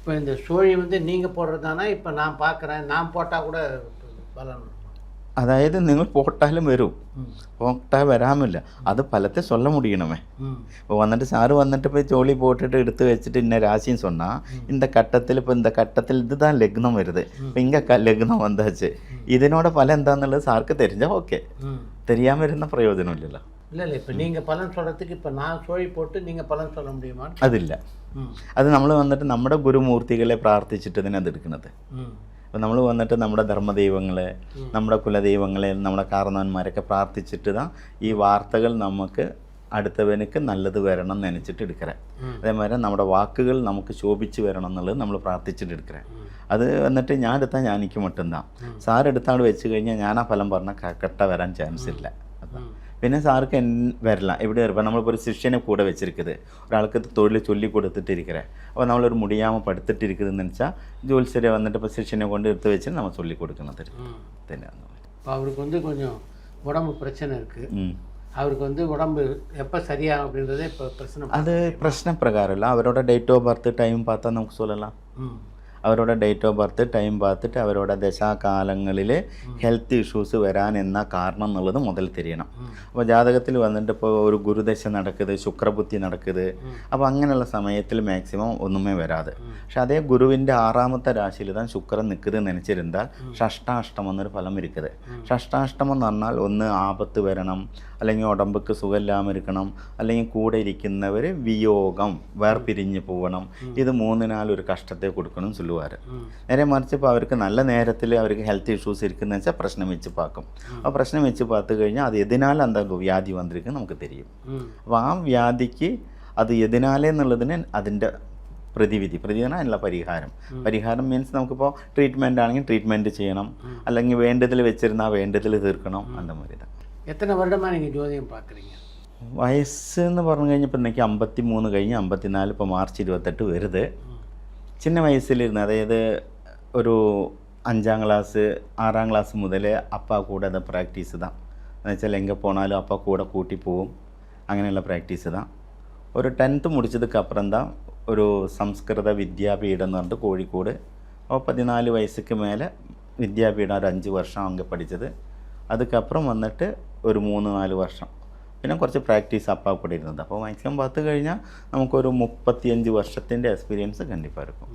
இப்போ இந்த சோழி வந்து நீங்கள் போடுறது தானே? இப்போ நான் பார்க்குறேன், நான் போட்டால் கூட பலன்? அதாவது நீங்கள் போட்டாலும் வரும், போட்டால் வராமில்ல. அது பலத்தை சொல்ல முடியணுமே. இப்போ வந்துட்டு சாரு வந்துட்டு போய் ஜோலி போட்டுட்டு எடுத்து வச்சுட்டு இன்ன ராசின்னு சொன்னால், இந்த கட்டத்தில் இப்போ இந்த கட்டத்தில் இதுதான் லக்னம் வருது, இப்போ இங்கே லக்னம் வந்தாச்சு, இதனோட பலம் എന്താന്നുള്ളത് സാർക്ക് தெரிஞ்சால் ஓகே, தெரியாமல் இருந்தால் பிரயோஜனம் இல்லைல்ல. இல்லை இப்போ நீங்கள் பலன் சொல்கிறதுக்கு இப்போ நான் சோழி போட்டு நீங்கள் பலன் சொல்ல முடியுமா? അതില്ല. അത് നമ്മൾ വന്നിട്ട് നമ്മുടെ ഗുരുമൂർത്തികളെ പ്രാർത്ഥിച്ചിട്ട് തന്നെ അത് എടുക്കുന്നത്. അപ്പോൾ നമ്മൾ വന്നിട്ട് നമ്മുടെ ധർമ്മദൈവങ്ങളെ, നമ്മുടെ കുലദൈവങ്ങളെ, നമ്മുടെ കാരണവന്മാരൊക്കെ പ്രാർത്ഥിച്ചിട്ട് தான் ഈ വാർത്തകൾ നമുക്ക് അടുത്തവനക്ക് നല്ലത് വരണം എന്ന് നനച്ചിട്ട് എടുക്കറേ. അതേമാതിരി നമ്മുടെ വാക്കുകൾ നമുക്ക് ശോഭിച്ച് വരണം എന്നുള്ളത് നമ്മൾ പ്രാർത്ഥിച്ചിട്ട് എടുക്കറേ. അത് വന്നിട്ട് ഞാൻ എടുത്താൽ ഞാൻ എനിക്ക് മട്ടുന്താ, സാറെടുത്താണ്ട് വെച്ച് കഴിഞ്ഞാൽ ഞാൻ ആ ഫലം പറഞ്ഞാൽ കട്ട വരാൻ ചാൻസ് ഇല്ല. പിന്നെ സാർക്ക് വരില്ല എവിടെ വരുമ്പോൾ നമ്മളിപ്പോൾ ഒരു ശിഷ്യനെ കൂടെ വെച്ചിരിക്കുന്നത്, ഒരാൾക്ക് തൊഴിൽ ചൊല്ലി കൊടുത്തിട്ടിരിക്കറേ. അപ്പോൾ നമ്മളൊരു മുടിയാമ പടുത്തിട്ടിരിക്കുന്നതെന്ന് വെച്ചാൽ ജോത്സ്യരെ വന്നിട്ട് ഇപ്പോൾ ശിഷ്യനെ കൊണ്ട് എടുത്ത് വെച്ച് നമ്മൾ ചൊല്ലി കൊടുക്കുന്നത് തന്നെയാണ്. இப்போ அவருக்கு வந்து கொஞ்சம் உடம்பு பிரச்சனை இருக்குது, அவருக்கு வந்து உடம்பு எப்போ சரியாகும் அப்படின்றதே இப்போ பிரச்சனை. അത് പ്രശ്നപ്രകാരമല്ല, അവരുടെ ഡേറ്റ് ഓഫ് ബർത്ത് ടൈം பார்த்தாൽ നമുക്ക് சொல்லலாம். അവരുടെ ഡേറ്റ് ഓഫ് ബർത്ത് ടൈം பார்த்துட்டு അവരുടെ ദശാകാലങ്ങളിൽ ഹെൽത്ത് ഇഷ്യൂസ് വരാൻ എന്നാ കാരണം എന്നുള്ളത് മുതൽ തിരിയണം. അപ്പോൾ ജാതകത്തിൽ വന്നിട്ട് ഇപ്പോൾ ഒരു ഗുരുദശ നടക്കുന്നത്, ശുക്രബുദ്ധി നടക്കുന്നത്, അപ്പോൾ അങ്ങനെയുള്ള സമയത്തിൽ മാക്സിമം ഒന്നുമേ വരാതെ. പക്ഷെ അതേ ഗുരുവിൻ്റെ 6ാമത്തെ രാശിയിൽ தான் ശുക്രൻ നിൽക്കുന്നത് നനച്ചിരുന്നാൽ ഷഷ്ടാഷ്ടമം എന്നൊരു ഫലം ഇരിക്കുന്നത്. ഷഷ്ടാഷ്ടമം എന്ന് പറഞ്ഞാൽ ഒന്ന് ആപത്ത് വരണം, അല്ലെങ്കിൽ ഉടമ്പക്ക് സുഖമില്ലാமல் ഇരിക്കണം, അല്ലെങ്കിൽ കൂടെ ഇരിക്കുന്നവർ വിയോഗം വേർപിരിഞ്ഞ് പോകണം, ഇത് 3 ഒരു കഷ്ടത്തെ കൊടുക്കണം ചൊല്ലുവാർ. നേരെ മറിച്ച് ഇപ്പോൾ അവർക്ക് നല്ല നേരത്തിൽ അവർക്ക് ഹെൽത്ത് ഇഷ്യൂസ് ഇരിക്കുന്ന വെച്ചാൽ പ്രശ്നം വെച്ച് പാക്കും. ആ പ്രശ്നം വെച്ച് പാത്ത് കഴിഞ്ഞാൽ അത് എതിനാൽ എന്താ വ്യാധി വന്നിരിക്കും നമുക്ക് തെരിയും. അപ്പോൾ ആ വ്യാധിക്ക് അത് എതിനാലേ എന്നുള്ളതിന് അതിൻ്റെ പ്രതിവിധി അതിനുള്ള പരിഹാരം മീൻസ് നമുക്കിപ്പോൾ ട്രീറ്റ്മെൻ്റ് ആണെങ്കിൽ ട്രീറ്റ്മെൻറ്റ് ചെയ്യണം, അല്ലെങ്കിൽ വേണ്ടതിൽ വെച്ചിരുന്നാൽ വേണ്ടതിൽ തീർക്കണം. അന്തമാതിരി എത്ര வருடமாக நீங்கள் ஜோதிடம் பார்க்குறீங்க? വയസ്സെന്ന് പറഞ്ഞു കഴിഞ്ഞപ്പോൾ എനിക്ക് 53 കഴിഞ്ഞ് 54, ഇപ്പോൾ മാർച്ച് 28 വരുത്. ചിന്ന വയസ്സിലിരുന്ന്, അതായത് ഒരു 5ാം ക്ലാസ് 6ാം ക്ലാസ് മുതൽ അപ്പ കൂടെ അത് പ്രാക്ടീസ് தான். എന്നുവെച്ചാൽ എங்கே പോണാലും അപ്പ കൂടെ കൂട്ടി പോവും, അങ്ങനെയുള്ള പ്രാക്ടീസ് தான். ഒരു 10th முடிச்சதுக்கு அப்புறம் தான் ഒരു സംസ്കൃത വിദ്യാപീഠം എന്ന് പറഞ്ഞിട്ട് കോഴിക്കോട്, അപ്പോൾ 14 വയസ്സുക്ക് മേലെ വിദ്യാപീഠം ഒരു 5 വർഷം അங்கே പഠിച്ചത്. അതുക്കപ്പുറം വന്നിട്ട് ഒരു 3-4 വർഷം പിന്നെ കുറച്ച് പ്രാക്ടീസ് അപ്പാ കൂടെ ഇരുന്നത്. അപ്പോൾ മാക്സിമം 10 കഴിഞ്ഞാൽ നമുക്കൊരു 35 വർഷത്തിൻ്റെ എക്സ്പീരിയൻസ് കണ്ടിപ്പായിരിക്കും.